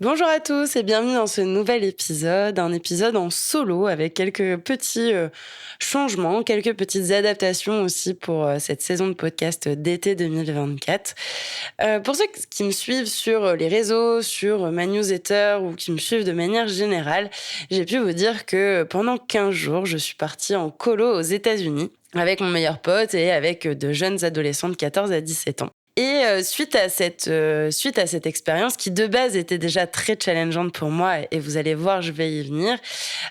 Bonjour à tous et bienvenue dans ce nouvel épisode, un épisode en solo avec quelques petits changements, quelques petites adaptations aussi pour cette saison de podcast d'été 2024. Pour ceux qui me suivent sur les réseaux, sur ma newsletter ou qui me suivent de manière générale, j'ai pu vous dire que pendant 15 jours, je suis partie en colo aux États-Unis avec mon meilleur pote et avec de jeunes adolescents de 14 à 17 ans. Et suite à cette expérience qui de base était déjà très challengeante pour moi, et vous allez voir, je vais y venir,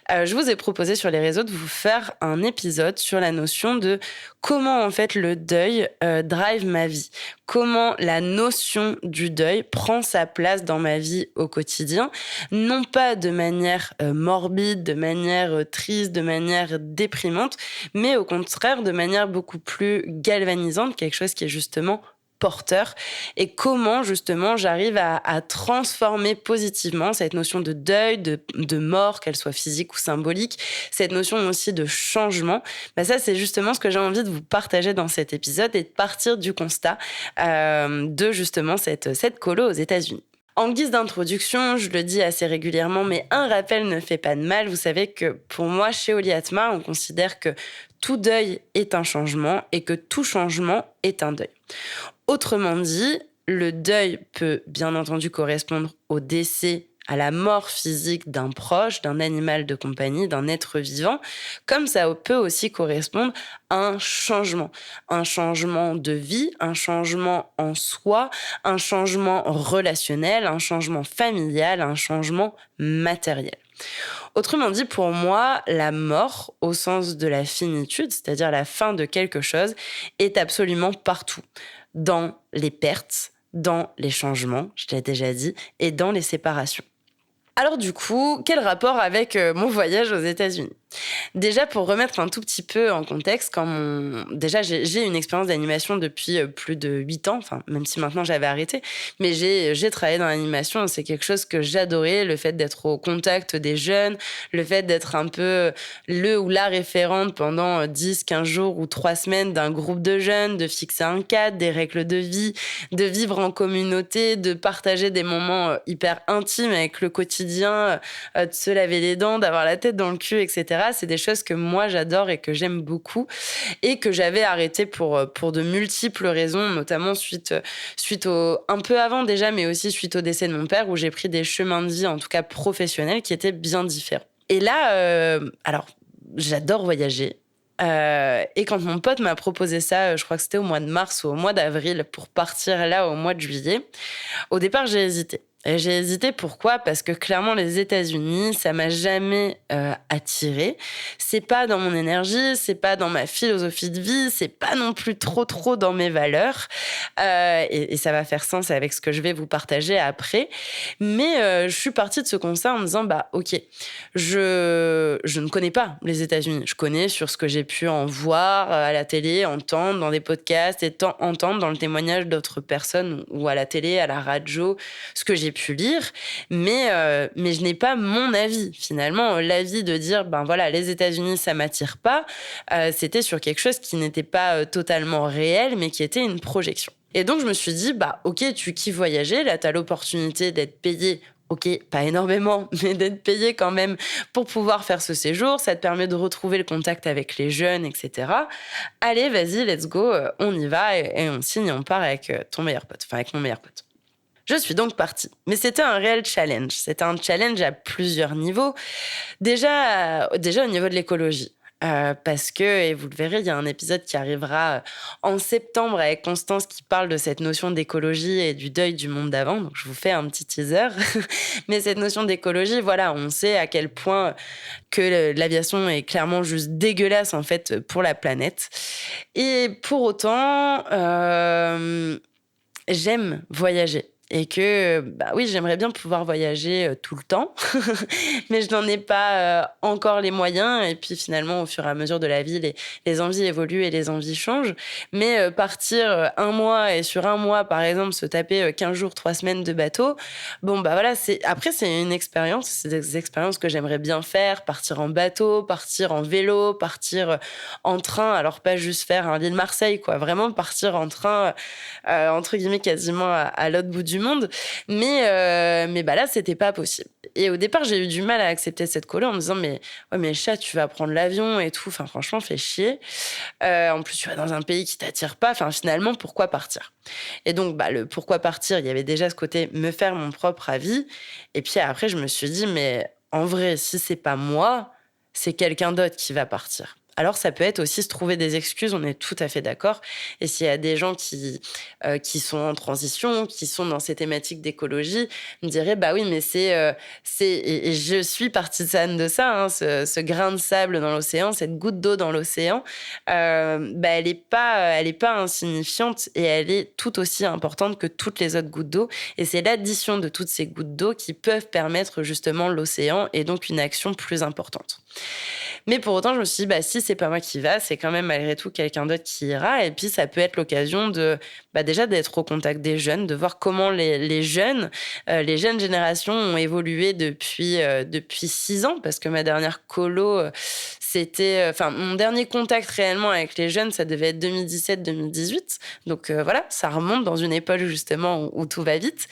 je vous ai proposé sur les réseaux de vous faire un épisode sur la notion de comment en fait le deuil drive ma vie, comment la notion du deuil prend sa place dans ma vie au quotidien, non pas de manière morbide, de manière triste, de manière déprimante, mais au contraire de manière beaucoup plus galvanisante, quelque chose qui est justement porteur, et comment justement j'arrive à transformer positivement cette notion de deuil, de mort, qu'elle soit physique ou symbolique, cette notion aussi de changement. Ça, c'est justement ce que j'ai envie de vous partager dans cet épisode et de partir du constat de justement cette colo aux États-Unis. En guise d'introduction, je le dis assez régulièrement, mais un rappel ne fait pas de mal. Vous savez que pour moi, chez Oliatma, on considère que tout deuil est un changement et que tout changement est un deuil. Autrement dit, le deuil peut bien entendu correspondre au décès, à la mort physique d'un proche, d'un animal de compagnie, d'un être vivant, comme ça peut aussi correspondre à un changement de vie, un changement en soi, un changement relationnel, un changement familial, un changement matériel. Autrement dit, pour moi, la mort, au sens de la finitude, c'est-à-dire la fin de quelque chose, est absolument partout. Dans les pertes, dans les changements, je l'ai déjà dit, et dans les séparations. Alors du coup, quel rapport avec mon voyage aux États-Unis ? Déjà, pour remettre un tout petit peu en contexte, déjà j'ai une expérience d'animation depuis plus de 8 ans, enfin même si maintenant j'avais arrêté, mais j'ai travaillé dans l'animation, c'est quelque chose que j'adorais, le fait d'être au contact des jeunes, le fait d'être un peu le ou la référente pendant 10, 15 jours ou 3 semaines d'un groupe de jeunes, de fixer un cadre, des règles de vie, de vivre en communauté, de partager des moments hyper intimes avec le quotidien, de se laver les dents, d'avoir la tête dans le cul, etc. C'est des choses que moi j'adore et que j'aime beaucoup et que j'avais arrêté pour de multiples raisons, notamment suite au un peu avant déjà, mais aussi suite au décès de mon père, où j'ai pris des chemins de vie, en tout cas professionnels, qui étaient bien différents. Et là, alors j'adore voyager. Et quand mon pote m'a proposé ça, je crois que c'était au mois de mars ou au mois d'avril, pour partir là au mois de juillet, au départ j'ai hésité. Et j'ai hésité, pourquoi ? Parce que clairement, les États-Unis, ça m'a jamais attirée. C'est pas dans mon énergie, c'est pas dans ma philosophie de vie, c'est pas non plus trop dans mes valeurs. Et ça va faire sens avec ce que je vais vous partager après. Mais je suis partie de ce constat en me disant, ok, je ne connais pas les États-Unis. Je connais sur ce que j'ai pu en voir à la télé, entendre dans des podcasts, et entendre dans le témoignage d'autres personnes ou à la télé, à la radio, ce que j'ai pu lire, mais je n'ai pas mon avis. Finalement, l'avis de dire, voilà, les États-Unis, ça m'attire pas, c'était sur quelque chose qui n'était pas totalement réel, mais qui était une projection. Et donc, je me suis dit, ok, tu kiffes voyager, là, t'as l'opportunité d'être payé. Ok, pas énormément, mais d'être payé quand même pour pouvoir faire ce séjour. Ça te permet de retrouver le contact avec les jeunes, etc. Allez, vas-y, let's go, on y va et on signe et on part avec ton meilleur pote, enfin avec mon meilleur pote. Je suis donc partie. Mais c'était un réel challenge. C'était un challenge à plusieurs niveaux. Déjà au niveau de l'écologie. Parce que, et vous le verrez, il y a un épisode qui arrivera en septembre avec Constance qui parle de cette notion d'écologie et du deuil du monde d'avant. Donc, je vous fais un petit teaser. Mais cette notion d'écologie, voilà, on sait à quel point que l'aviation est clairement juste dégueulasse, en fait, pour la planète. Et pour autant, j'aime voyager. Et que, oui, j'aimerais bien pouvoir voyager tout le temps, mais je n'en ai pas encore les moyens. Et puis finalement, au fur et à mesure de la vie, les envies évoluent et les envies changent. Mais partir un mois et sur un mois, par exemple, se taper 15 jours, 3 semaines de bateau, voilà, après, c'est une expérience. C'est des expériences que j'aimerais bien faire. Partir en bateau, partir en vélo, partir en train. Alors, pas juste faire un Lille-Marseille, quoi. Vraiment partir en train, entre guillemets, quasiment à l'autre bout du monde. Mais bah là, c'était pas possible. Et au départ, j'ai eu du mal à accepter cette colo en me disant, mais ouais, mais chat, tu vas prendre l'avion et tout. Enfin, franchement, fais chier. En plus, tu vas dans un pays qui t'attire pas. Enfin, finalement, pourquoi partir? Et donc, bah, le pourquoi partir, il y avait déjà ce côté me faire mon propre avis. Et puis après, je me suis dit, mais en vrai, si c'est pas moi, c'est quelqu'un d'autre qui va partir. Alors, ça peut être aussi se trouver des excuses, on est tout à fait d'accord. Et s'il y a des gens qui sont en transition, qui sont dans ces thématiques d'écologie, me diraient, bah oui, mais et je suis partisane de ça, hein, ce grain de sable dans l'océan, cette goutte d'eau dans l'océan, bah, elle est pas insignifiante et elle est tout aussi importante que toutes les autres gouttes d'eau. Et c'est l'addition de toutes ces gouttes d'eau qui peuvent permettre justement l'océan et donc une action plus importante. Mais pour autant, je me suis dit, bah, si c'est pas moi qui va, c'est quand même malgré tout quelqu'un d'autre qui ira. Et puis, ça peut être l'occasion déjà d'être au contact des jeunes, de voir comment les jeunes générations ont évolué depuis 6 ans. Parce que ma dernière colo, mon dernier contact réellement avec les jeunes, ça devait être 2017-2018. Donc voilà, ça remonte dans une époque justement où tout va vite.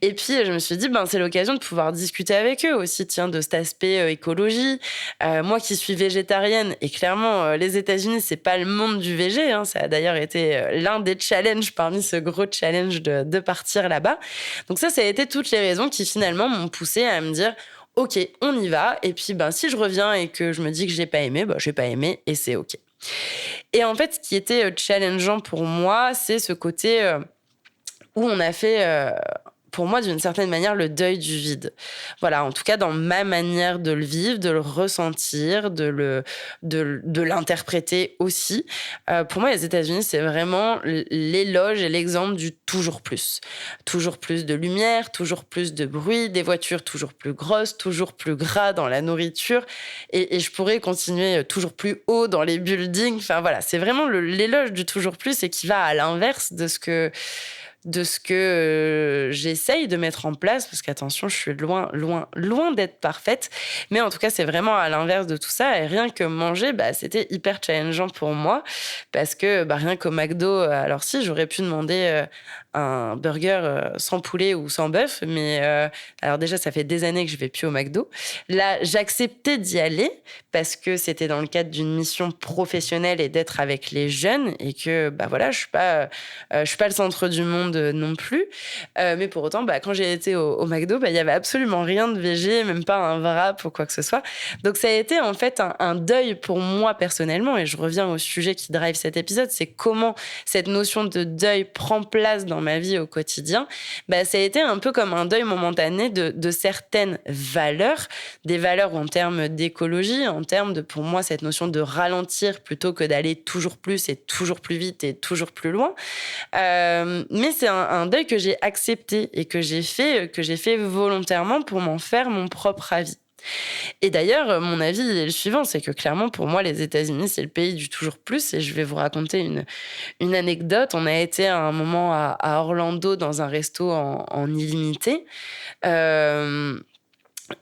Et puis, je me suis dit, c'est l'occasion de pouvoir discuter avec eux aussi, tiens, de cet aspect écologie. Moi qui suis végétarienne, et clairement, les États-Unis, c'est pas le monde du végé. Hein, ça a d'ailleurs été l'un des challenges parmi ce gros challenge de partir là-bas. Donc ça a été toutes les raisons qui finalement m'ont poussée à me dire, ok, on y va. Et puis, si je reviens et que je me dis que j'ai pas aimé, j'ai pas aimé et c'est ok. Et en fait, ce qui était challengeant pour moi, c'est ce côté où on a fait, pour moi, d'une certaine manière, le deuil du vide. Voilà, en tout cas, dans ma manière de le vivre, de le ressentir, de l'interpréter aussi. Pour moi, les États-Unis, c'est vraiment l'éloge et l'exemple du toujours plus. Toujours plus de lumière, toujours plus de bruit, des voitures toujours plus grosses, toujours plus gras dans la nourriture. Et je pourrais continuer toujours plus haut dans les buildings. Enfin, voilà, c'est vraiment l'éloge du toujours plus et qui va à l'inverse de ce que j'essaye de mettre en place, parce qu'attention, je suis loin, loin, loin d'être parfaite. Mais en tout cas, c'est vraiment à l'inverse de tout ça. Et rien que manger, c'était hyper challengeant pour moi, parce que rien qu'au McDo, alors si, j'aurais pu demander un burger sans poulet ou sans bœuf, mais alors déjà, ça fait des années que je vais plus au McDo. Là, j'acceptais d'y aller parce que c'était dans le cadre d'une mission professionnelle et d'être avec les jeunes, et que voilà, je suis pas le centre du monde non plus. Mais pour autant, quand j'ai été au McDo, il y avait absolument rien de végé, même pas un wrap ou quoi que ce soit. Donc ça a été en fait un deuil pour moi personnellement, et je reviens au sujet qui drive cet épisode, c'est comment cette notion de deuil prend place dans ma vie au quotidien. Ça a été un peu comme un deuil momentané de certaines valeurs, des valeurs en termes d'écologie, en termes de, pour moi, cette notion de ralentir plutôt que d'aller toujours plus et toujours plus vite et toujours plus loin. Mais c'est un deuil que j'ai accepté et que j'ai fait volontairement pour m'en faire mon propre avis. Et d'ailleurs, mon avis est le suivant, c'est que clairement, pour moi, les États-Unis, c'est le pays du toujours plus. Et je vais vous raconter une anecdote. On a été à un moment à Orlando dans un resto en illimité.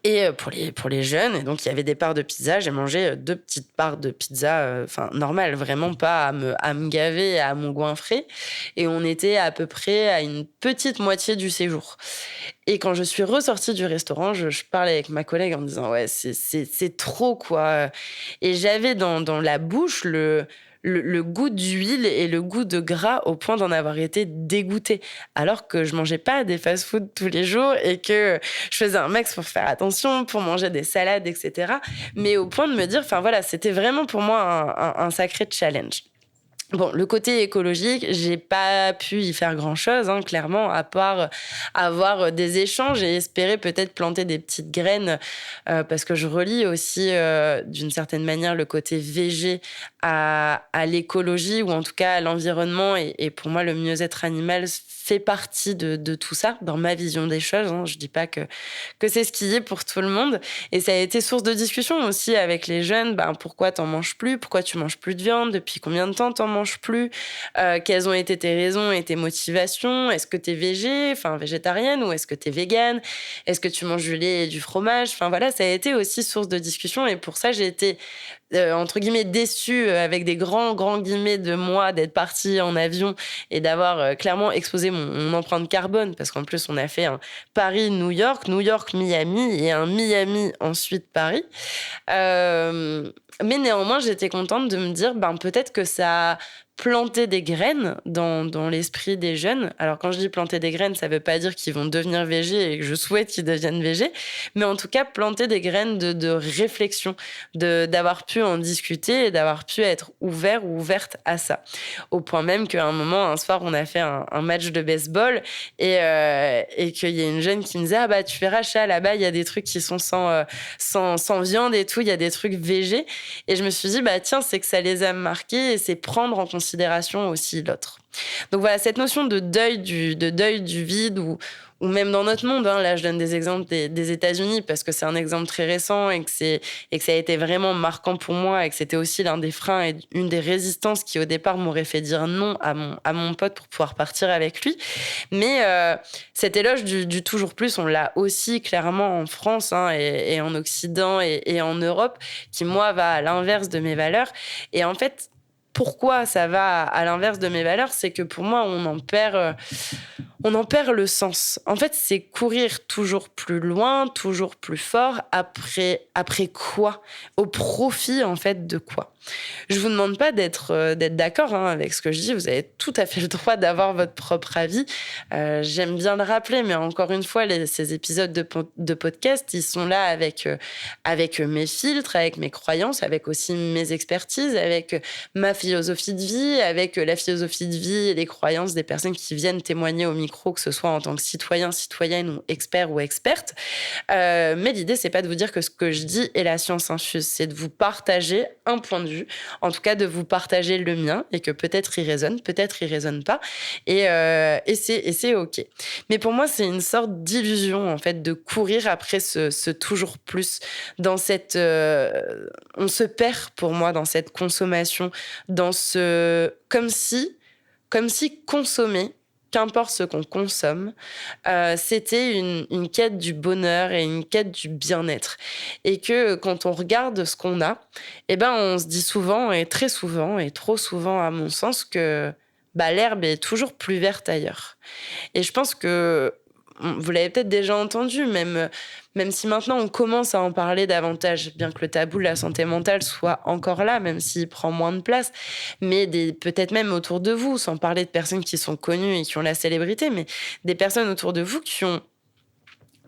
Et pour les jeunes, et donc il y avait des parts de pizza. J'ai mangé 2 petites parts de pizza, normales, vraiment pas à me gaver et à m'engouinfrer. Et on était à peu près à une petite moitié du séjour. Et quand je suis ressortie du restaurant, je parlais avec ma collègue en me disant, ouais, c'est trop, quoi. Et j'avais dans la bouche le goût d'huile et le goût de gras, au point d'en avoir été dégoûtée. Alors que je mangeais pas des fast-food tous les jours et que je faisais un max pour faire attention, pour manger des salades, etc. Mais au point de me dire, c'était vraiment pour moi un sacré challenge. Bon, le côté écologique, j'ai pas pu y faire grand-chose, hein, clairement, à part avoir des échanges et espérer peut-être planter des petites graines, parce que je relie aussi, d'une certaine manière, le côté végé à l'écologie, ou en tout cas à l'environnement. Et pour moi, le mieux-être animal fait partie de tout ça, dans ma vision des choses. Hein. Je dis pas que c'est ce qui est pour tout le monde. Et ça a été source de discussion aussi avec les jeunes. Pourquoi t'en manges plus? Pourquoi tu manges plus de viande? Depuis combien de temps t'en manges plus? Quelles ont été tes raisons et tes motivations? Est-ce que t'es végétarienne, ou est-ce que t'es végane? Est-ce que tu manges du lait et du fromage? Voilà, ça a été aussi source de discussion. Et pour ça, j'ai été entre guillemets déçu avec des grands guillemets de moi d'être partie en avion et d'avoir clairement exposé mon empreinte carbone parce qu'en plus on a fait un Paris-New York, New York-Miami et un Miami ensuite Paris. Mais néanmoins j'étais contente de me dire peut-être que ça a planter des graines dans l'esprit des jeunes. Alors, quand je dis planter des graines, ça ne veut pas dire qu'ils vont devenir végés et que je souhaite qu'ils deviennent végés, mais en tout cas, planter des graines de réflexion, d'avoir pu en discuter et d'avoir pu être ouvert ou ouverte à ça. Au point même qu'à un moment, un soir, on a fait un match de baseball et qu'il y a une jeune qui me disait « Ah bah, tu verras, chat, là-bas, il y a des trucs qui sont sans viande et tout, il y a des trucs végés. » Et je me suis dit « Tiens, c'est que ça les a marqués et c'est prendre en considération aussi l'autre. » Donc voilà, cette notion de deuil du vide ou même dans notre monde, là je donne des exemples des États-Unis parce que c'est un exemple très récent et que ça a été vraiment marquant pour moi et que c'était aussi l'un des freins et une des résistances qui au départ m'aurait fait dire non à mon pote pour pouvoir partir avec lui. Mais cet éloge du toujours plus, on l'a aussi clairement en France et en Occident et en Europe qui moi va à l'inverse de mes valeurs. Et en fait, pourquoi ça va à l'inverse de mes valeurs, c'est que pour moi, on en perd le sens. En fait, c'est courir toujours plus loin, toujours plus fort, après quoi ? Au profit, en fait, de quoi ? Je vous demande pas d'être d'accord avec ce que je dis. Vous avez tout à fait le droit d'avoir votre propre avis. J'aime bien le rappeler, mais encore une fois, ces épisodes de podcast, ils sont là avec mes filtres, avec mes croyances, avec aussi mes expertises, avec ma philosophie de vie, avec la philosophie de vie et les croyances des personnes qui viennent témoigner au micro, que ce soit en tant que citoyen, citoyenne ou expert ou experte. Mais l'idée, c'est pas de vous dire que ce que je dis est la science infuse, c'est de vous partager un point de vue, en tout cas de vous partager le mien et que peut-être il résonne, peut-être il résonne pas et c'est ok. Mais pour moi, c'est une sorte d'illusion en fait de courir après ce toujours plus dans cette on se perd pour moi dans cette consommation, dans ce comme si consommer, qu'importe ce qu'on consomme, c'était une quête du bonheur et une quête du bien-être. Et que quand on regarde ce qu'on a, on se dit souvent, et très souvent, et trop souvent à mon sens, que l'herbe est toujours plus verte ailleurs. Et je pense que vous l'avez peut-être déjà entendu, même si maintenant on commence à en parler davantage, bien que le tabou de la santé mentale soit encore là, même s'il prend moins de place, mais peut-être même autour de vous, sans parler de personnes qui sont connues et qui ont la célébrité, mais des personnes autour de vous qui ont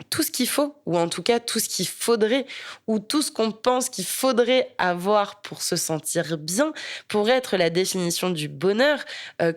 tout ce qu'il faut, ou en tout cas tout ce qu'il faudrait, ou tout ce qu'on pense qu'il faudrait avoir pour se sentir bien, pour être la définition du bonheur,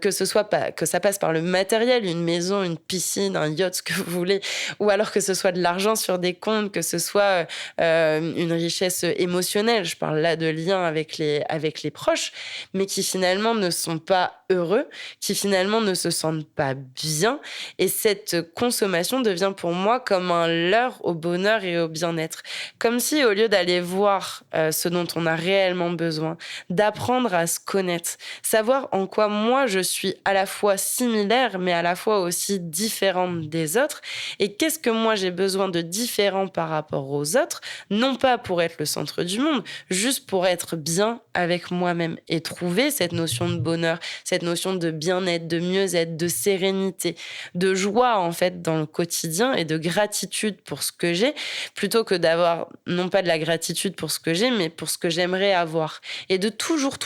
que ça passe par le matériel, une maison, une piscine, un yacht, ce que vous voulez, ou alors que ce soit de l'argent sur des comptes, que ce soit une richesse émotionnelle, je parle là de liens avec les proches, mais qui finalement ne sont pas heureux, qui finalement ne se sentent pas bien, et cette consommation devient pour moi comme un leurre au bonheur et au bien-être. Comme si, au lieu d'aller voir ce dont on a réellement besoin, d'apprendre à se connaître, savoir en quoi moi je suis à la fois similaire, mais à la fois aussi différente des autres, et qu'est-ce que moi j'ai besoin de différent par rapport aux autres, non pas pour être le centre du monde, juste pour être bien avec moi-même et trouver cette notion de bonheur, cette notion de bien-être, de mieux-être, de sérénité, de joie en fait dans le quotidien et de gratitude pour ce que j'ai, plutôt que d'avoir non pas de la gratitude pour ce que j'ai, mais pour ce que j'aimerais avoir. Et de toujours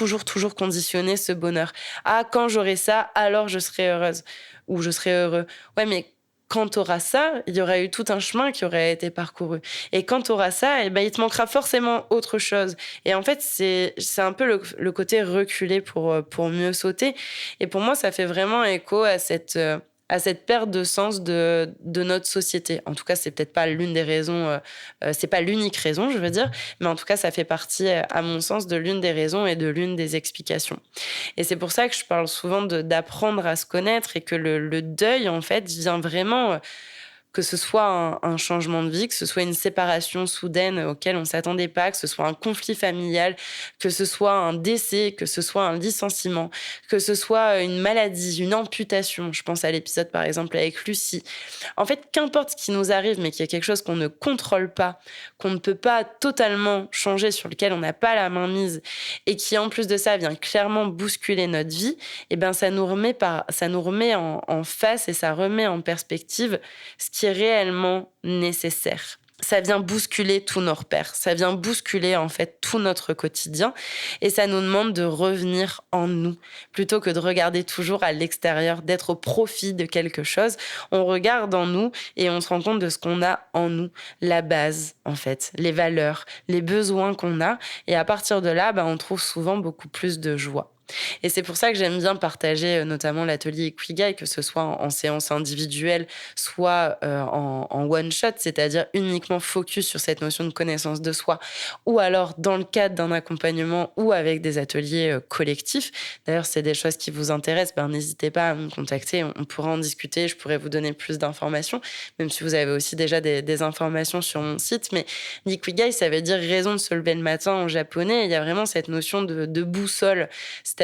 conditionner ce bonheur. Ah, quand j'aurai ça, alors je serai heureuse ou je serai heureux. Ouais, mais quand tu auras ça, il y aura eu tout un chemin qui aurait été parcouru. Et quand tu auras ça, il te manquera forcément autre chose. Et en fait, c'est un peu le côté reculé pour mieux sauter. Et pour moi, ça fait vraiment écho à cette perte de sens de notre société. En tout cas, c'est peut-être pas l'une des raisons, c'est pas l'unique raison, je veux dire, mais en tout cas, ça fait partie, à mon sens, de l'une des raisons et de l'une des explications. Et c'est pour ça que je parle souvent d'apprendre à se connaître et que le deuil, en fait, vient vraiment que ce soit un changement de vie, que ce soit une séparation soudaine auquel on ne s'attendait pas, que ce soit un conflit familial, que ce soit un décès, que ce soit un licenciement, que ce soit une maladie, une amputation. Je pense à l'épisode par exemple avec Lucie. En fait, qu'importe ce qui nous arrive, mais qu'il y a quelque chose qu'on ne contrôle pas, qu'on ne peut pas totalement changer, sur lequel on n'a pas la main mise, et qui en plus de ça vient clairement bousculer notre vie, eh ben ça nous remet en face et ça remet en perspective ce qui est réellement nécessaire. Ça vient bousculer tous nos repères, ça vient bousculer en fait tout notre quotidien et ça nous demande de revenir en nous plutôt que de regarder toujours à l'extérieur, d'être au profit de quelque chose. On regarde en nous et on se rend compte de ce qu'on a en nous, la base en fait, les valeurs, les besoins qu'on a et à partir de là, on trouve souvent beaucoup plus de joie. Et c'est pour ça que j'aime bien partager notamment l'atelier Ikigai, que ce soit en séance individuelle, soit en one-shot, c'est-à-dire uniquement focus sur cette notion de connaissance de soi, ou alors dans le cadre d'un accompagnement ou avec des ateliers collectifs. D'ailleurs, c'est des choses qui vous intéressent, n'hésitez pas à me contacter, on pourra en discuter, je pourrais vous donner plus d'informations, même si vous avez aussi déjà des informations sur mon site. Mais l'Ikigai, ça veut dire raison de se lever le matin en japonais. Il y a vraiment cette notion de boussole, c'est-à-dire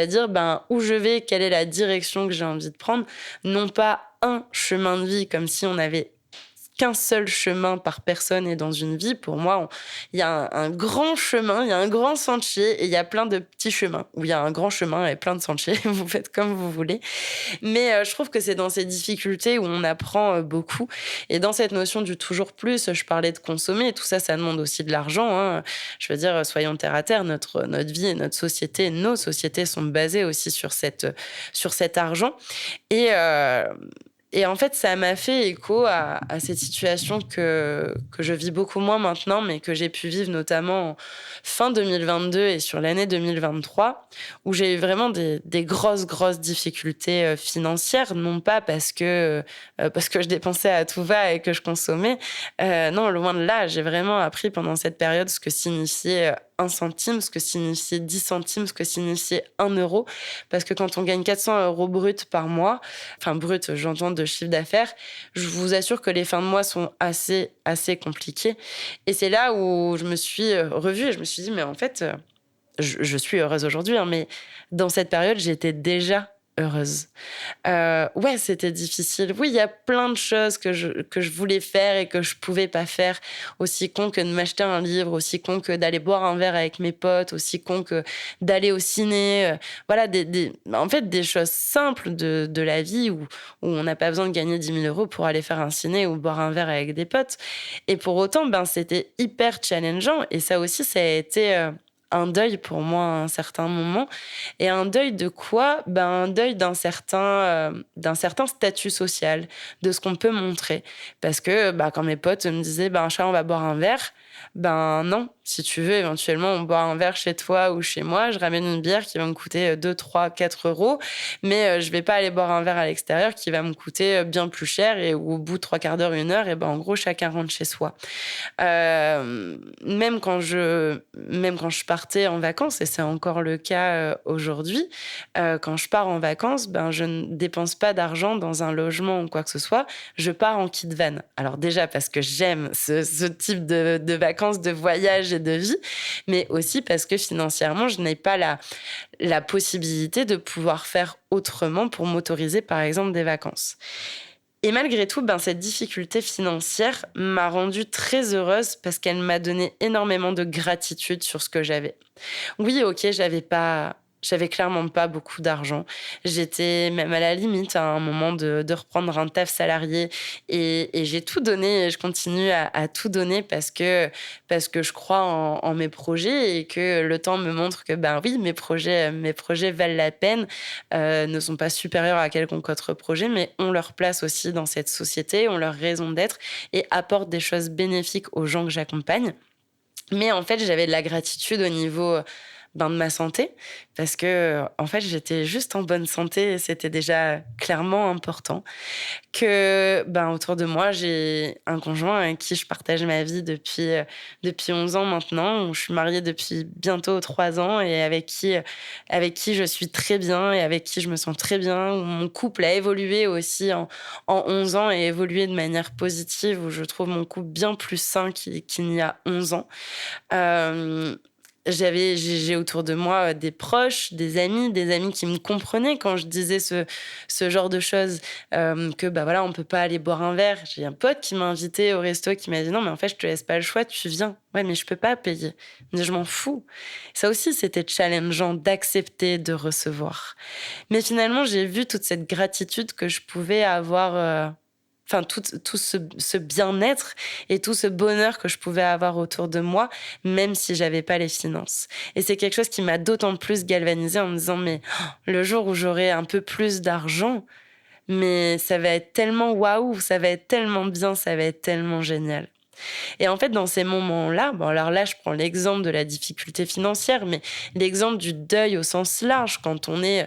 où je vais, quelle est la direction que j'ai envie de prendre, non pas un chemin de vie comme si on n'avait qu'un seul chemin par personne et dans une vie. Pour moi, il y a un grand chemin, il y a un grand sentier et il y a plein de petits chemins où il y a un grand chemin et plein de sentiers. Vous faites comme vous voulez. Mais je trouve que c'est dans ces difficultés où on apprend beaucoup. Et dans cette notion du toujours plus, je parlais de consommer. Tout ça, ça demande aussi de l'argent, hein. Je veux dire, soyons terre à terre. Notre vie et notre société, nos sociétés sont basées aussi sur cet argent. Et en fait, ça m'a fait écho à cette situation que je vis beaucoup moins maintenant, mais que j'ai pu vivre notamment en fin 2022 et sur l'année 2023, où j'ai eu vraiment des grosses difficultés financières, non pas parce que je dépensais à tout va et que je consommais. Non, loin de là, j'ai vraiment appris pendant cette période ce que signifiait 1 centime, ce que signifiait 10 centimes, ce que signifiait 1 euro. Parce que quand on gagne 400 € brut par mois, enfin brut, j'entends de chiffre d'affaires, je vous assure que les fins de mois sont assez compliquées. Et c'est là où je me suis revue et je me suis dit, mais en fait, je suis heureuse aujourd'hui, hein, mais dans cette période, j'étais déjà heureuse. Ouais, c'était difficile. Oui, il y a plein de choses que je voulais faire et que je pouvais pas faire. Aussi con que de m'acheter un livre, aussi con que d'aller boire un verre avec mes potes, aussi con que d'aller au ciné. Voilà, en fait, des choses simples de la vie où on n'a pas besoin de gagner 10 000 € pour aller faire un ciné ou boire un verre avec des potes. Et pour autant, c'était hyper challengeant. Et ça aussi, ça a été un deuil pour moi à un certain moment. Et un deuil de quoi ? Un deuil d'un certain statut social, de ce qu'on peut montrer. Parce que quand mes potes me disaient « Chat, on va boire un verre », non, si tu veux, éventuellement, on boit un verre chez toi ou chez moi, je ramène une bière qui va me coûter 2, 3, 4 €, mais je vais pas aller boire un verre à l'extérieur qui va me coûter bien plus cher et où, au bout de 3 quarts d'heure, 1 heure, et en gros, chacun rentre chez soi. Même quand je partais en vacances, et c'est encore le cas aujourd'hui, quand je pars en vacances, je ne dépense pas d'argent dans un logement ou quoi que ce soit, je pars en kit van. Alors déjà parce que j'aime ce type de vacances, de voyage et de vie, mais aussi parce que financièrement, je n'ai pas la possibilité de pouvoir faire autrement pour m'autoriser, par exemple, des vacances. Et malgré tout, cette difficulté financière m'a rendue très heureuse parce qu'elle m'a donné énormément de gratitude sur ce que j'avais. Oui, ok, j'avais clairement pas beaucoup d'argent. J'étais même à la limite à un moment de reprendre un taf salarié et j'ai tout donné et je continue à tout donner parce que je crois en mes projets et que le temps me montre que oui, mes projets valent la peine, ne sont pas supérieurs à quelconque autre projet, mais ont leur place aussi dans cette société, ont leur raison d'être et apportent des choses bénéfiques aux gens que j'accompagne. Mais en fait, j'avais de la gratitude au niveau de ma santé, parce que en fait j'étais juste en bonne santé et c'était déjà clairement important. Que autour de moi j'ai un conjoint avec qui je partage ma vie depuis 11 ans maintenant. Je suis mariée depuis bientôt 3 ans et avec qui je suis très bien et avec qui je me sens très bien. Où mon couple a évolué aussi en 11 ans et évolué de manière positive, où je trouve mon couple bien plus sain qu'il n'y a 11 ans. Euh, j'ai autour de moi des proches, des amis qui me comprenaient quand je disais ce genre de choses, que voilà, on peut pas aller boire un verre. J'ai un pote qui m'a invité au resto qui m'a dit non, mais en fait, je te laisse pas le choix, tu viens. Ouais, mais je peux pas payer. Mais je m'en fous. Ça aussi, c'était challengeant d'accepter de recevoir. Mais finalement, j'ai vu toute cette gratitude que je pouvais avoir. Enfin, tout ce bien-être et tout ce bonheur que je pouvais avoir autour de moi, même si j'avais pas les finances. Et c'est quelque chose qui m'a d'autant plus galvanisée en me disant, mais le jour où j'aurai un peu plus d'argent, mais ça va être tellement waouh, ça va être tellement bien, ça va être tellement génial. Et en fait, dans ces moments-là, alors là, je prends l'exemple de la difficulté financière, mais l'exemple du deuil au sens large, quand on est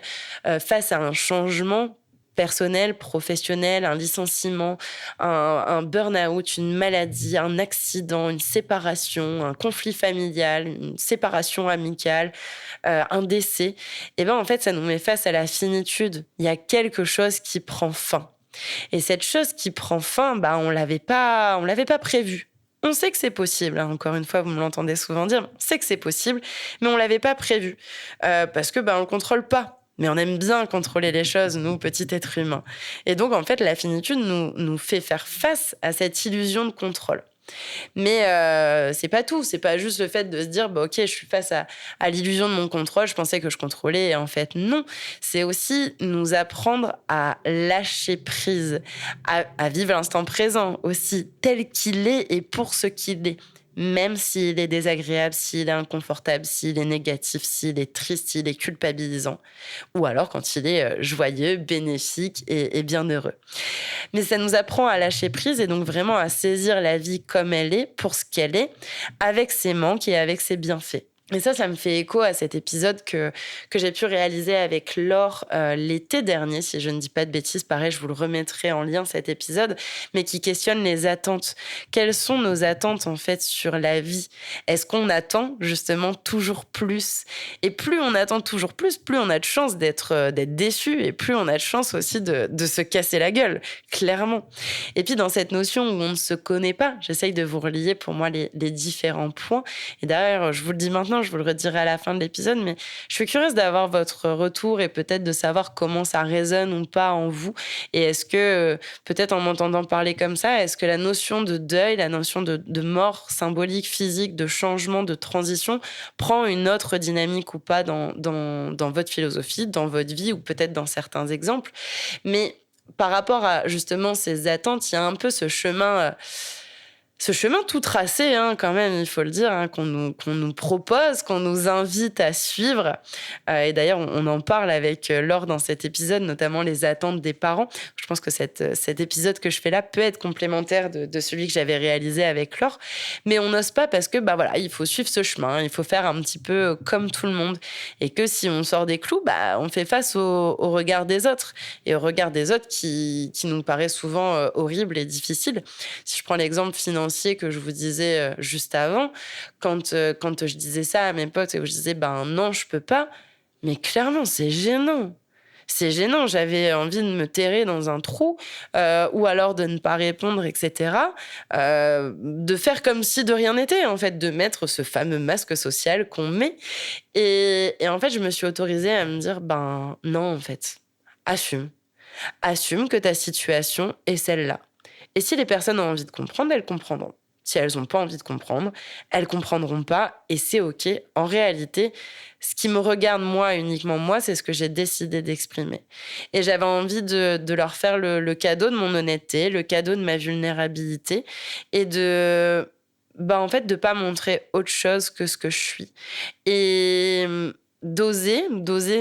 face à un changement personnel, professionnel, un licenciement, un burn-out, une maladie, un accident, une séparation, un conflit familial, une séparation amicale, un décès, et en fait, ça nous met face à la finitude. Il y a quelque chose qui prend fin. Et cette chose qui prend fin, on l'avait pas prévu. On sait que c'est possible, hein. Encore une fois, vous me l'entendez souvent dire, on sait que c'est possible, mais on l'avait pas prévu. Parce que on le contrôle pas. Mais on aime bien contrôler les choses, nous, petits êtres humains. Et donc, en fait, la finitude nous fait faire face à cette illusion de contrôle. Mais c'est pas tout. C'est pas juste le fait de se dire, ok, je suis face à l'illusion de mon contrôle. Je pensais que je contrôlais. Et en fait, non. C'est aussi nous apprendre à lâcher prise, à vivre l'instant présent aussi, tel qu'il est et pour ce qu'il est. Même s'il est désagréable, s'il est inconfortable, s'il est négatif, s'il est triste, s'il est culpabilisant. Ou alors quand il est joyeux, bénéfique et bienheureux. Mais ça nous apprend à lâcher prise et donc vraiment à saisir la vie comme elle est, pour ce qu'elle est, avec ses manques et avec ses bienfaits. Et ça me fait écho à cet épisode que j'ai pu réaliser avec Laure l'été dernier, si je ne dis pas de bêtises. Pareil, je vous le remettrai en lien, cet épisode, mais qui questionne les attentes. Quelles sont nos attentes, en fait, sur la vie ? Est-ce qu'on attend, justement, toujours plus ? Et plus on attend toujours plus on a de chances d'être déçu, et plus on a de chances aussi de se casser la gueule, clairement. Et puis, dans cette notion où on ne se connaît pas, j'essaye de vous relier, pour moi, les différents points. Et d'ailleurs, je vous le dis maintenant, je vous le redirai à la fin de l'épisode, mais je suis curieuse d'avoir votre retour et peut-être de savoir comment ça résonne ou pas en vous. Et est-ce que, peut-être en m'entendant parler comme ça, est-ce que la notion de deuil, la notion de mort symbolique, physique, de changement, de transition, prend une autre dynamique ou pas dans votre philosophie, dans votre vie, ou peut-être dans certains exemples. Mais par rapport à justement ces attentes, il y a un peu ce chemin tout tracé, hein, quand même, il faut le dire, hein, qu'on nous propose, qu'on nous invite à suivre. Et d'ailleurs, on en parle avec Laure dans cet épisode, notamment les attentes des parents. Je pense que cet épisode que je fais là peut être complémentaire de celui que j'avais réalisé avec Laure. Mais on n'ose pas parce que, voilà, il faut suivre ce chemin, il faut faire un petit peu comme tout le monde. Et que si on sort des clous, on fait face au regard des autres. Et au regard des autres qui nous paraît souvent horrible et difficile. Si je prends l'exemple financier que je vous disais juste avant, quand je disais ça à mes potes et où je disais non, je peux pas, mais clairement c'est gênant. C'est gênant, j'avais envie de me terrer dans un trou, ou alors de ne pas répondre, etc. De faire comme si de rien n'était, en fait, de mettre ce fameux masque social qu'on met. Et en fait, je me suis autorisée à me dire, non, en fait, assume. Assume que ta situation est celle-là. Et si les personnes ont envie de comprendre, elles comprendront. Si elles n'ont pas envie de comprendre, elles comprendront pas et c'est OK. En réalité, ce qui me regarde moi, uniquement moi, c'est ce que j'ai décidé d'exprimer. Et j'avais envie de leur faire le cadeau de mon honnêteté, le cadeau de ma vulnérabilité et en fait, de pas montrer autre chose que ce que je suis. Et d'oser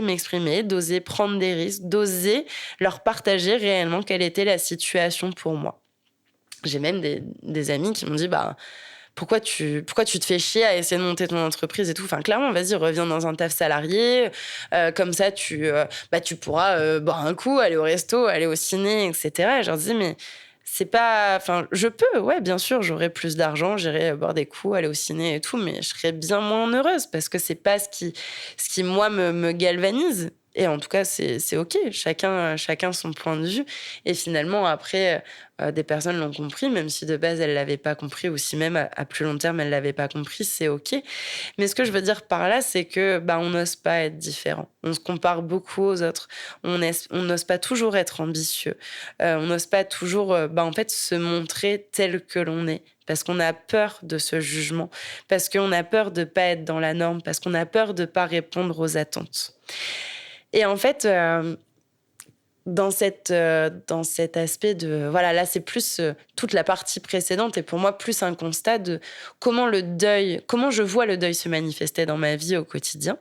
m'exprimer, d'oser prendre des risques, d'oser leur partager réellement quelle était la situation pour moi. J'ai même des amis qui m'ont dit, pourquoi tu te fais chier à essayer de monter ton entreprise et tout. Enfin, clairement, vas-y, reviens dans un taf salarié. Comme ça, tu pourras boire un coup, aller au resto, aller au ciné, etc. Et je leur dis, mais c'est pas... Enfin, je peux, ouais, bien sûr, j'aurai plus d'argent, j'irai boire des coups, aller au ciné et tout, mais je serai bien moins heureuse parce que c'est pas ce qui moi, me galvanise. Et en tout cas, c'est OK. Chacun son point de vue. Et finalement, après, des personnes l'ont compris, même si de base, elles l'avaient pas compris, ou si même à plus long terme, elles l'avaient pas compris, c'est OK. Mais ce que je veux dire par là, c'est que on n'ose pas être différent. On se compare beaucoup aux autres. On n'ose pas toujours être ambitieux. On n'ose pas toujours, en fait, se montrer tel que l'on est. Parce qu'on a peur de ce jugement, parce qu'on a peur de pas être dans la norme, parce qu'on a peur de pas répondre aux attentes. Et en fait, dans cet aspect de... Voilà, là, c'est plus toute la partie précédente et pour moi, plus un constat de comment je vois le deuil se manifester dans ma vie au quotidien.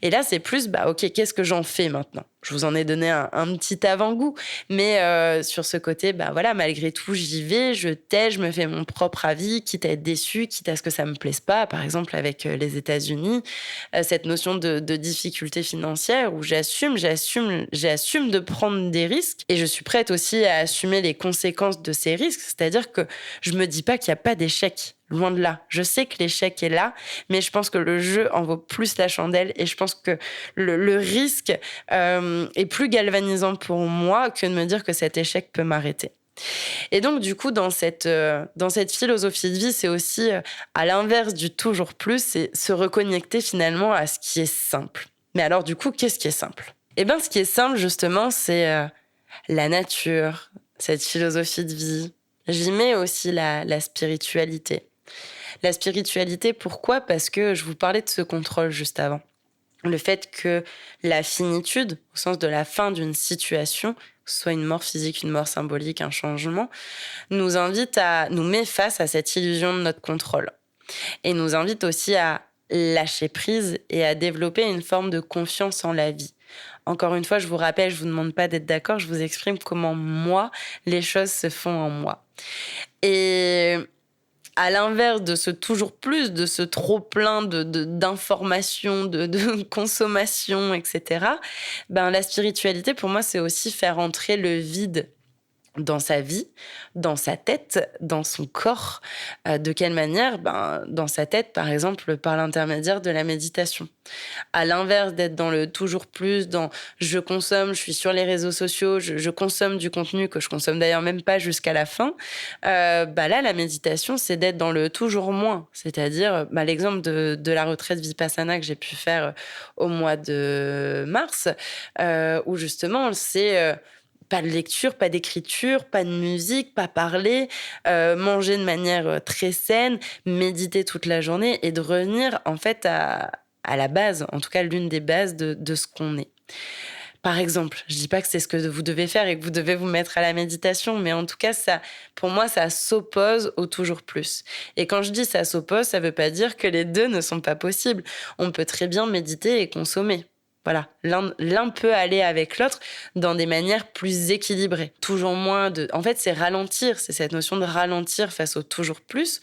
Et là, c'est plus, OK, qu'est-ce que j'en fais maintenant ? Je vous en ai donné un petit avant-goût, mais sur ce côté, voilà, malgré tout, j'y vais, je tais, je me fais mon propre avis, quitte à être déçue, quitte à ce que ça me plaise pas. Par exemple, avec les États-Unis, cette notion de difficulté financière où j'assume de prendre des risques et je suis prête aussi à assumer les conséquences de ces risques. C'est-à-dire que je me dis pas qu'il y a pas d'échec. Loin de là. Je sais que l'échec est là, mais je pense que le jeu en vaut plus la chandelle et je pense que le risque est plus galvanisant pour moi que de me dire que cet échec peut m'arrêter. Et donc, du coup, dans cette philosophie de vie, c'est aussi, à l'inverse du toujours plus, c'est se reconnecter finalement à ce qui est simple. Mais alors, du coup, qu'est-ce qui est simple ? Eh bien, ce qui est simple, justement, c'est la nature, cette philosophie de vie. J'y mets aussi la spiritualité. La spiritualité, pourquoi ? Parce que je vous parlais de ce contrôle juste avant. Le fait que la finitude, au sens de la fin d'une situation, soit une mort physique, une mort symbolique, un changement, nous met face à cette illusion de notre contrôle. Et nous invite aussi à lâcher prise et à développer une forme de confiance en la vie. Encore une fois, je vous rappelle, je vous demande pas d'être d'accord, je vous exprime comment moi, les choses se font en moi. Et à l'inverse de ce toujours plus, de ce trop-plein d'informations, de consommation, etc., la spiritualité, pour moi, c'est aussi faire entrer le vide dans sa vie, dans sa tête, dans son corps. De quelle manière ? Dans sa tête, par exemple, par l'intermédiaire de la méditation. À l'inverse d'être dans le toujours plus, dans je consomme, je suis sur les réseaux sociaux, je consomme du contenu que je consomme d'ailleurs même pas jusqu'à la fin. Là, la méditation, c'est d'être dans le toujours moins. C'est-à-dire, l'exemple de la retraite Vipassana que j'ai pu faire au mois de mars, où justement, c'est... pas de lecture, pas d'écriture, pas de musique, pas parler, manger de manière très saine, méditer toute la journée et de revenir en fait à la base, en tout cas l'une des bases de ce qu'on est. Par exemple, je dis pas que c'est ce que vous devez faire et que vous devez vous mettre à la méditation, mais en tout cas, ça, pour moi, ça s'oppose au toujours plus. Et quand je dis ça s'oppose, ça veut pas dire que les deux ne sont pas possibles. On peut très bien méditer et consommer. Voilà, l'un peut aller avec l'autre dans des manières plus équilibrées. Toujours moins de... En fait, c'est ralentir, c'est cette notion de ralentir face au toujours plus.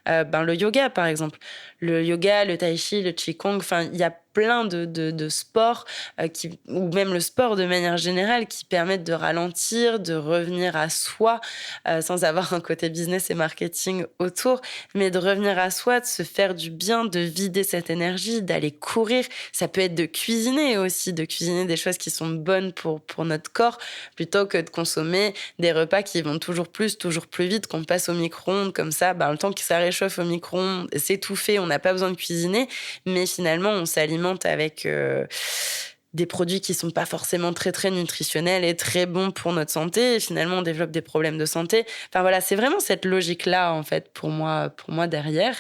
Le yoga, par exemple. Le yoga, le tai chi, le qigong, enfin, il y a plein de sports, ou même le sport de manière générale, qui permettent de ralentir, de revenir à soi, sans avoir un côté business et marketing autour, mais de revenir à soi, de se faire du bien, de vider cette énergie, d'aller courir. Ça peut être de cuisiner aussi, de cuisiner des choses qui sont bonnes pour notre corps, plutôt que de consommer des repas qui vont toujours plus vite, qu'on passe au micro-ondes, comme ça, le temps que ça réchauffe au micro-ondes, c'est tout fait, on n'a pas besoin de cuisiner, mais finalement, on s'alimente avec des produits qui sont pas forcément très très nutritionnels et très bons pour notre santé, et finalement on développe des problèmes de santé. Enfin voilà, c'est vraiment cette logique là en fait pour moi derrière.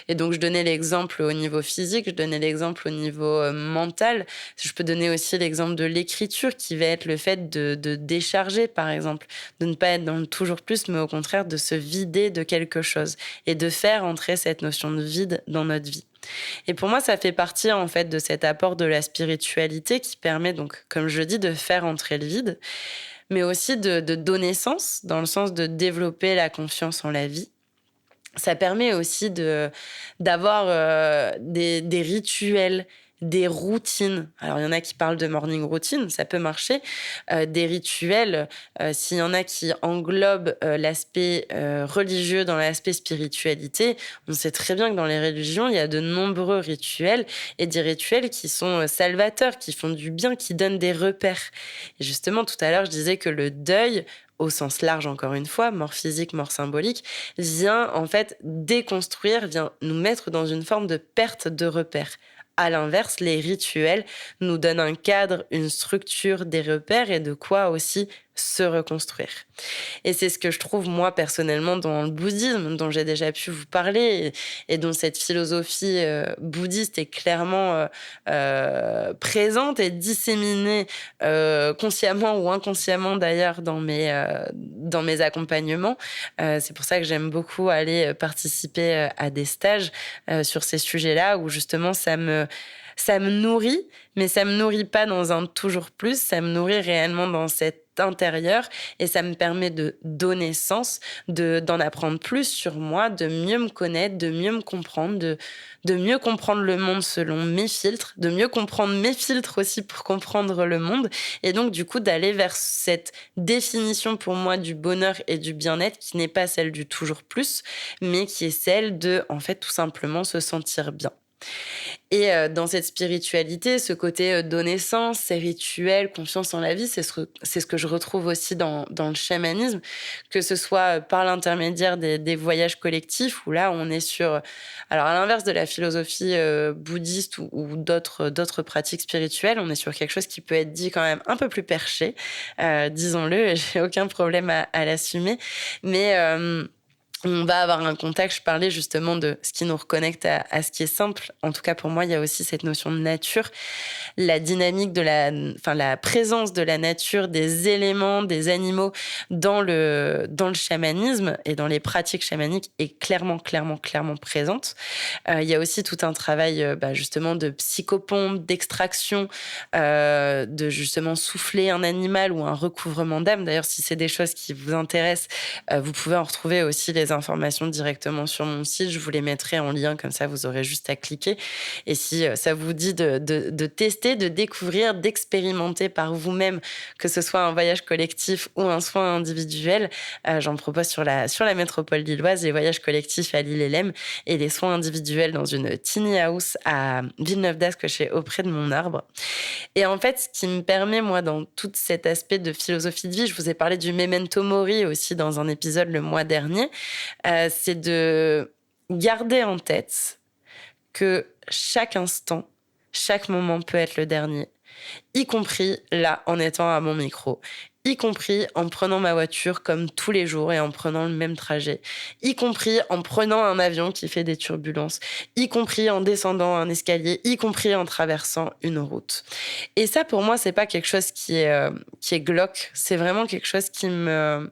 Et donc je donnais l'exemple au niveau physique, je donnais l'exemple au niveau mental. Je peux donner aussi l'exemple de l'écriture, qui va être le fait de décharger, par exemple, de ne pas être dans le toujours plus, mais au contraire de se vider de quelque chose et de faire entrer cette notion de vide dans notre vie. Et pour moi, ça fait partie en fait de cet apport de la spiritualité qui permet donc, comme je dis, de faire entrer le vide, mais aussi de donner sens, dans le sens de développer la confiance en la vie. Ça permet aussi d'avoir des rituels, des routines. Alors, il y en a qui parlent de morning routine, ça peut marcher. Des rituels, s'il y en a qui englobent l'aspect religieux dans l'aspect spiritualité, on sait très bien que dans les religions, il y a de nombreux rituels et des rituels qui sont salvateurs, qui font du bien, qui donnent des repères. Et justement, tout à l'heure, je disais que le deuil, au sens large encore une fois, mort physique, mort symbolique, vient en fait déconstruire, vient nous mettre dans une forme de perte de repères. À l'inverse, les rituels nous donnent un cadre, une structure, des repères et de quoi aussi se reconstruire. Et c'est ce que je trouve, moi, personnellement, dans le bouddhisme, dont j'ai déjà pu vous parler, et dont cette philosophie bouddhiste est clairement présente et disséminée consciemment ou inconsciemment, d'ailleurs, dans mes accompagnements. C'est pour ça que j'aime beaucoup aller participer à des stages sur ces sujets-là, où justement, ça me nourrit, mais ça me nourrit pas dans un toujours plus, ça me nourrit réellement dans cet intérieur et ça me permet de donner sens, d'en apprendre plus sur moi, de mieux me connaître, de mieux me comprendre, de mieux comprendre le monde selon mes filtres, de mieux comprendre mes filtres aussi pour comprendre le monde et donc du coup d'aller vers cette définition pour moi du bonheur et du bien-être qui n'est pas celle du toujours plus, mais qui est celle de en fait tout simplement se sentir bien. Et dans cette spiritualité, ce côté donner sens, ces rituels, confiance en la vie, c'est ce que je retrouve aussi dans le chamanisme, que ce soit par l'intermédiaire des voyages collectifs, où là, on est sur... Alors, à l'inverse de la philosophie bouddhiste ou d'autres pratiques spirituelles, on est sur quelque chose qui peut être dit quand même un peu plus perché, disons-le, et j'ai aucun problème à l'assumer. Mais... on va avoir un contact. Je parlais justement de ce qui nous reconnecte à ce qui est simple. En tout cas, pour moi, il y a aussi cette notion de nature, la dynamique la présence de la nature, des éléments, des animaux dans le chamanisme et dans les pratiques chamaniques est clairement présente. Il y a aussi tout un travail, justement, de psychopompe, d'extraction, de justement souffler un animal ou un recouvrement d'âme. D'ailleurs, si c'est des choses qui vous intéressent, vous pouvez en retrouver aussi les informations directement sur mon site. Je vous les mettrai en lien, comme ça vous aurez juste à cliquer. Et si ça vous dit de tester, de découvrir, d'expérimenter par vous-même, que ce soit un voyage collectif ou un soin individuel, j'en propose sur la métropole lilloise, les voyages collectifs à l'Île-et-Lem et les soins individuels dans une tiny house à Villeneuve-d'Ascq auprès de mon arbre. Et en fait, ce qui me permet, moi, dans tout cet aspect de philosophie de vie, je vous ai parlé du memento mori aussi dans un épisode le mois dernier, c'est de garder en tête que chaque instant, chaque moment peut être le dernier, y compris là, en étant à mon micro, y compris en prenant ma voiture comme tous les jours et en prenant le même trajet, y compris en prenant un avion qui fait des turbulences, y compris en descendant un escalier, y compris en traversant une route. Et ça, pour moi, c'est pas quelque chose qui est glauque, c'est vraiment quelque chose qui me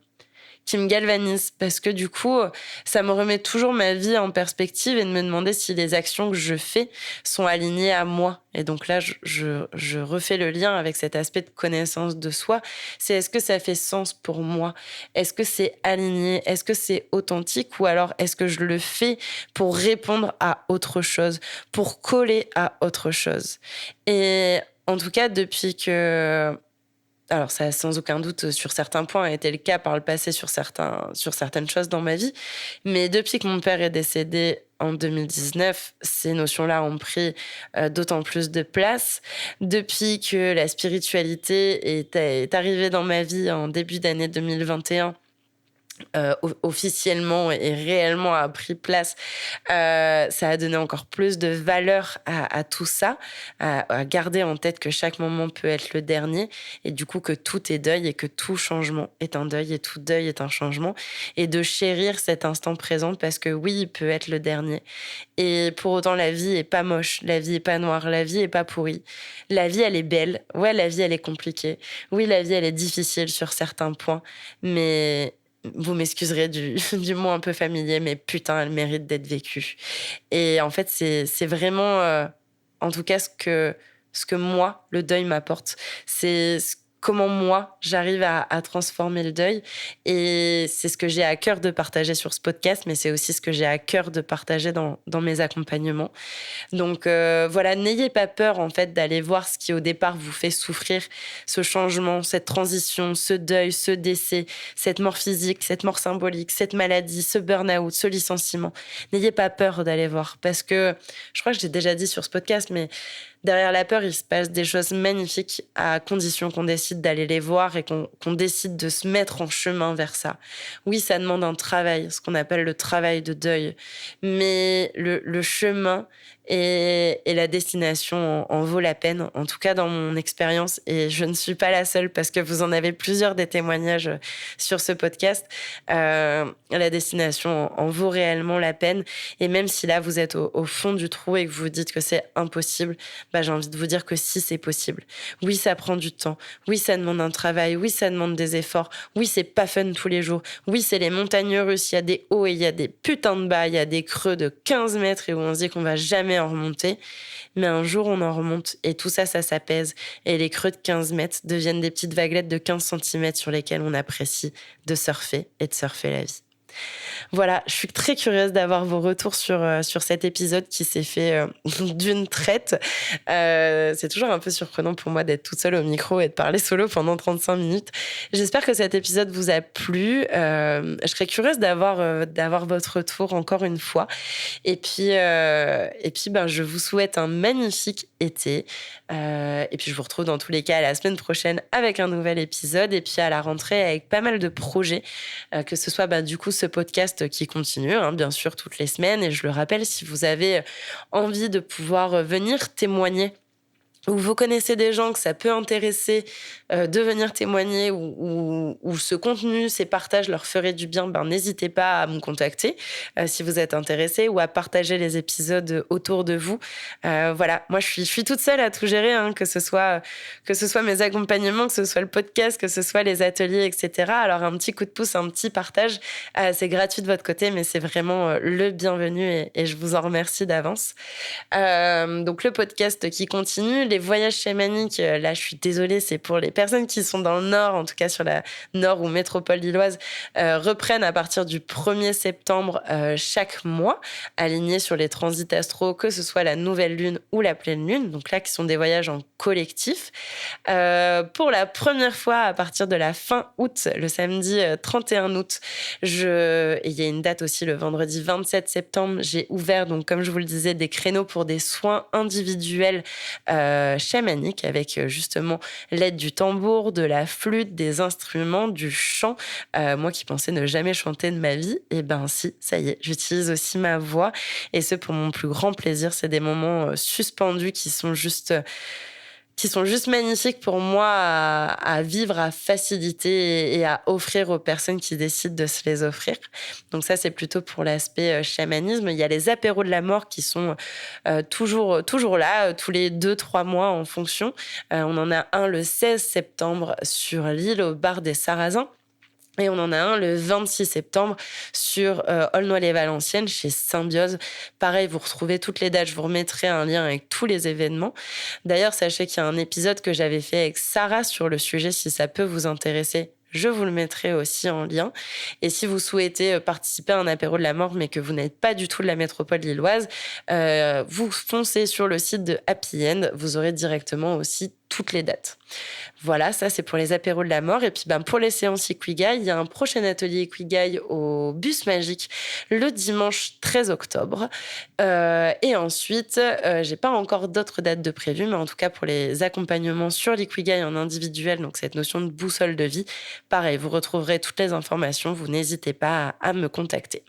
galvanise parce que du coup, ça me remet toujours ma vie en perspective et de me demander si les actions que je fais sont alignées à moi. Et donc là, je refais le lien avec cet aspect de connaissance de soi. C'est est-ce que ça fait sens pour moi? Est-ce que c'est aligné? Est-ce que c'est authentique? Ou alors est-ce que je le fais pour répondre à autre chose, pour coller à autre chose? Et en tout cas, depuis que... Alors, ça a sans aucun doute, sur certains points, été le cas par le passé sur certaines choses dans ma vie. Mais depuis que mon père est décédé en 2019, ces notions-là ont pris d'autant plus de place. Depuis que la spiritualité est arrivée dans ma vie en début d'année 2021, officiellement et réellement a pris place, ça a donné encore plus de valeur à tout ça, à garder en tête que chaque moment peut être le dernier et du coup que tout est deuil et que tout changement est un deuil et tout deuil est un changement et de chérir cet instant présent parce que oui, il peut être le dernier. Et pour autant, la vie est pas moche, la vie est pas noire, la vie est pas pourrie. La vie, elle est belle. Ouais, la vie, elle est compliquée. Oui, la vie, elle est difficile sur certains points, mais vous m'excuserez du mot un peu familier, mais putain, elle mérite d'être vécue. Et en fait, c'est vraiment, en tout cas, ce que moi, le deuil m'apporte. C'est comment moi, j'arrive à transformer le deuil. Et c'est ce que j'ai à cœur de partager sur ce podcast, mais c'est aussi ce que j'ai à cœur de partager dans mes accompagnements. Donc voilà, n'ayez pas peur en fait d'aller voir ce qui au départ vous fait souffrir, ce changement, cette transition, ce deuil, ce décès, cette mort physique, cette mort symbolique, cette maladie, ce burn-out, ce licenciement. N'ayez pas peur d'aller voir parce que je crois que j'ai déjà dit sur ce podcast, mais derrière la peur, il se passe des choses magnifiques à condition qu'on décide d'aller les voir et qu'on décide de se mettre en chemin vers ça. Oui, ça demande un travail, ce qu'on appelle le travail de deuil, mais le chemin et la destination en vaut la peine, en tout cas dans mon expérience. Et je ne suis pas la seule parce que vous en avez plusieurs des témoignages sur ce podcast. La destination en vaut réellement la peine. Et même si là, vous êtes au fond du trou et que vous vous dites que c'est impossible, j'ai envie de vous dire que si, c'est possible. Oui, ça prend du temps. Oui, ça demande un travail. Oui, ça demande des efforts. Oui, c'est pas fun tous les jours. Oui, c'est les montagnes russes. Il y a des hauts et il y a des putains de bas. Il y a des creux de 15 mètres et où on se dit qu'on va jamais en remonter. Mais un jour, on en remonte et tout ça, ça s'apaise. Et les creux de 15 mètres deviennent des petites vaguelettes de 15 centimètres sur lesquelles on apprécie de surfer et de surfer la vie. Voilà, je suis très curieuse d'avoir vos retours sur cet épisode qui s'est fait d'une traite. C'est toujours un peu surprenant pour moi d'être toute seule au micro et de parler solo pendant 35 minutes. J'espère que cet épisode vous a plu. Je serais curieuse d'avoir votre retour encore une fois. Et puis, je vous souhaite un magnifique été. Et puis, je vous retrouve dans tous les cas la semaine prochaine avec un nouvel épisode. Et puis, à la rentrée, avec pas mal de projets, que ce soit du coup ce podcast qui continue, bien sûr, toutes les semaines. Et je le rappelle, si vous avez envie de pouvoir venir témoigner ou vous connaissez des gens que ça peut intéresser de venir témoigner ou ce contenu, ces partages leur feraient du bien, n'hésitez pas à me contacter si vous êtes intéressé ou à partager les épisodes autour de vous. Voilà, moi je suis toute seule à tout gérer, que ce soit mes accompagnements, que ce soit le podcast, que ce soit les ateliers, etc. Alors un petit coup de pouce, un petit partage, c'est gratuit de votre côté, mais c'est vraiment le bienvenu et je vous en remercie d'avance. Donc le podcast qui continue, les voyages chamaniques, là je suis désolée, c'est pour les personnes qui sont dans le Nord, en tout cas sur la Nord ou métropole lilloise, reprennent à partir du 1er septembre chaque mois, alignés sur les transits astraux, que ce soit la nouvelle lune ou la pleine lune, donc là qui sont des voyages en collectif. Pour la première fois à partir de la fin août, le samedi 31 août, et il y a une date aussi le vendredi 27 septembre, j'ai ouvert, donc comme je vous le disais, des créneaux pour des soins individuels chamaniques avec justement l'aide du tambour, de la flûte, des instruments, du chant. Moi qui pensais ne jamais chanter de ma vie, si, ça y est, j'utilise aussi ma voix et ce pour mon plus grand plaisir. C'est des moments suspendus qui sont juste magnifiques pour moi à vivre, à faciliter et à offrir aux personnes qui décident de se les offrir. Donc ça, c'est plutôt pour l'aspect chamanisme. Il y a les apéros de la mort qui sont toujours là, tous les 2-3 mois en fonction. On en a un le 16 septembre sur l'île au bar des Sarrasins. Et on en a un le 26 septembre sur Aulnoy-les-Valenciennes chez Symbiose. Pareil, vous retrouvez toutes les dates. Je vous remettrai un lien avec tous les événements. D'ailleurs, sachez qu'il y a un épisode que j'avais fait avec Sarah sur le sujet, si ça peut vous intéresser. Je vous le mettrai aussi en lien. Et si vous souhaitez participer à un apéro de la mort, mais que vous n'êtes pas du tout de la métropole lilloise, vous foncez sur le site de Happy End. Vous aurez directement aussi toutes les dates. Voilà, ça c'est pour les apéros de la mort. Et puis pour les séances Ikigai, il y a un prochain atelier Ikigai au Bus Magique le dimanche 13 octobre. Et ensuite, j'ai pas encore d'autres dates de prévues, mais en tout cas pour les accompagnements sur l'Ikigai en individuel, donc cette notion de boussole de vie, pareil, vous retrouverez toutes les informations, vous n'hésitez pas à me contacter.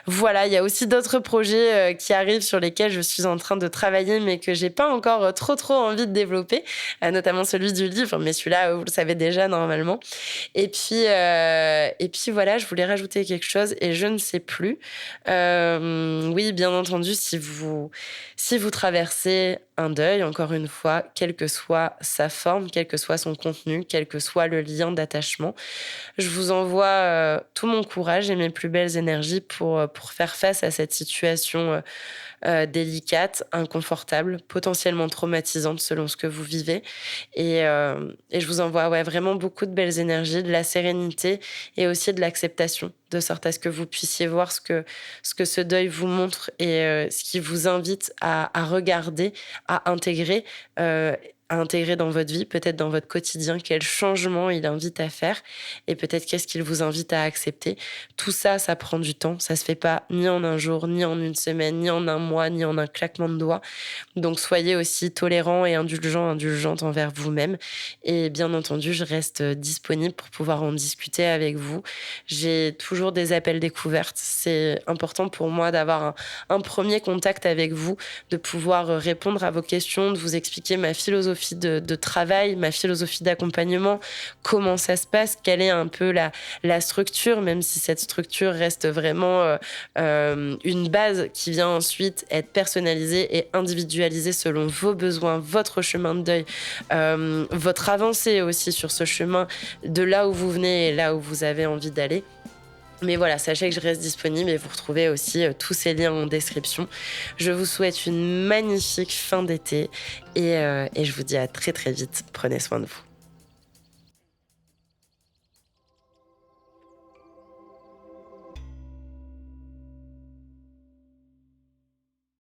Voilà, il y a aussi d'autres projets qui arrivent sur lesquels je suis en train de travailler, mais que j'ai pas encore trop envie de développer, notamment celui du livre, mais celui-là, vous le savez déjà normalement. Et puis voilà, je voulais rajouter quelque chose et je ne sais plus. Oui, bien entendu, si vous traversez un deuil, encore une fois, quelle que soit sa forme, quel que soit son contenu, quel que soit le lien d'attachement. Je vous envoie tout mon courage et mes plus belles énergies pour faire face à cette situation délicate, inconfortable, potentiellement traumatisante selon ce que vous vivez. Et je vous envoie vraiment beaucoup de belles énergies, de la sérénité et aussi de l'acceptation, de sorte à ce que vous puissiez voir ce que ce deuil vous montre et ce qui vous invite à regarder, à intégrer. À intégrer dans votre vie, peut-être dans votre quotidien, quel changement il invite à faire et peut-être qu'est-ce qu'il vous invite à accepter. Tout ça, ça prend du temps. Ça se fait pas ni en un jour, ni en une semaine, ni en un mois, ni en un claquement de doigts. Donc, soyez aussi tolérants et indulgente envers vous-même. Et bien entendu, je reste disponible pour pouvoir en discuter avec vous. J'ai toujours des appels découvertes. C'est important pour moi d'avoir un premier contact avec vous, de pouvoir répondre à vos questions, de vous expliquer ma philosophie de travail, ma philosophie d'accompagnement, comment ça se passe, quelle est un peu la structure, même si cette structure reste vraiment une base qui vient ensuite être personnalisée et individualisée selon vos besoins, votre chemin de deuil, votre avancée aussi sur ce chemin de là où vous venez et là où vous avez envie d'aller. Mais voilà, sachez que je reste disponible et vous retrouvez aussi tous ces liens en description. Je vous souhaite une magnifique fin d'été et je vous dis à très très vite. Prenez soin de vous.